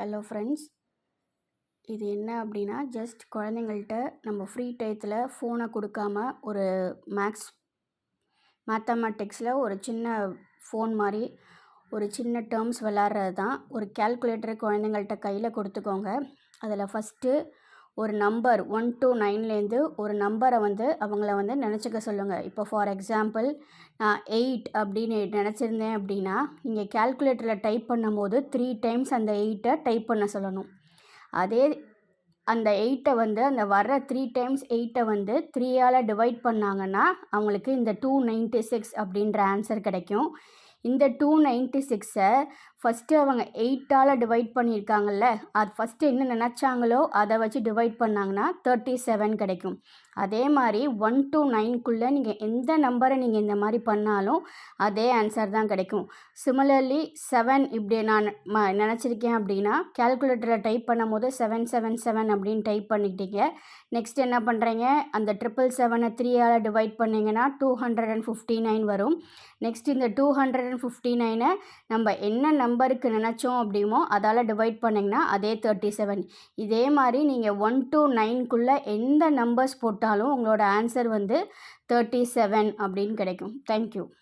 Hello friends, இது என்ன அப்படின்னா ஜஸ்ட் குழந்தைங்கள்ட்ட நம்ம ஃப்ரீ டயத்தில் ஃபோனை கொடுக்காம ஒரு மேத்தமேட்டிக்ஸில் ஒரு சின்ன ஃபோன் மாதிரி ஒரு சின்ன டேர்ம்ஸ் விளாட்றது தான். ஒரு கேல்குலேட்டர் குழந்தைங்கள்ட்ட கையில் கொடுத்துக்கோங்க. அதில் ஃபஸ்ட்டு ஒரு நம்பர் 1 to 9லேருந்து ஒரு நம்பரை அவங்கள நினச்சிக்க சொல்லுங்கள். இப்போ ஃபார் எக்ஸாம்பிள் நான் 8 அப்படின்னு நினச்சிருந்தேன் அப்படின்னா நீங்கள் கேல்குலேட்டரில் டைப் பண்ணும்போது 3 டைம்ஸ் அந்த 8ஐ டைப் பண்ண சொல்லணும். அதே அந்த 8ஐ அந்த வர்ற 3 டைம்ஸ் 8ஐ 3ஆல் டிவைட் பண்ணாங்கன்னா அவங்களுக்கு இந்த 296 அப்படின்ற ஆன்சர் கிடைக்கும். இந்த 296ஐ ஃபஸ்ட்டு அவங்க 8ஆல் டிவைட் பண்ணியிருக்காங்கல்ல, அது ஃபஸ்ட்டு என்ன நினச்சாங்களோ அதை வச்சு டிவைட் பண்ணாங்கன்னா 37 கிடைக்கும். அதே மாதிரி 1 to 9க்குள்ளே நீங்கள் எந்த நம்பரை நீங்கள் இந்த மாதிரி பண்ணாலும் அதே ஆன்சர் தான் கிடைக்கும். சிமிலர்லி 7 இப்படி நான் நினச்சிருக்கேன் அப்படின்னா கேல்குலேட்டரில் டைப் பண்ணும் போது 777 அப்படின்னு டைப் பண்ணிக்கிட்டீங்க. நெக்ஸ்ட் என்ன பண்ணுறீங்க, அந்த 777ஐ 3ஆல் டிவைட் பண்ணிங்கன்னா 259 வரும். நெக்ஸ்ட் இந்த 259ஐ நம்ம என்ன நம்பருக்கு நினச்சோம் அப்படிமோ அதால் டிவைட் பண்ணிங்கன்னா அதே 37. இதே மாதிரி நீங்கள் 1 to 9க்குள்ளே எந்த நம்பர்ஸ் போட்டாலும் உங்களோட ஆன்சர் 37 அப்படின்னு கிடைக்கும். தேங்க்யூ.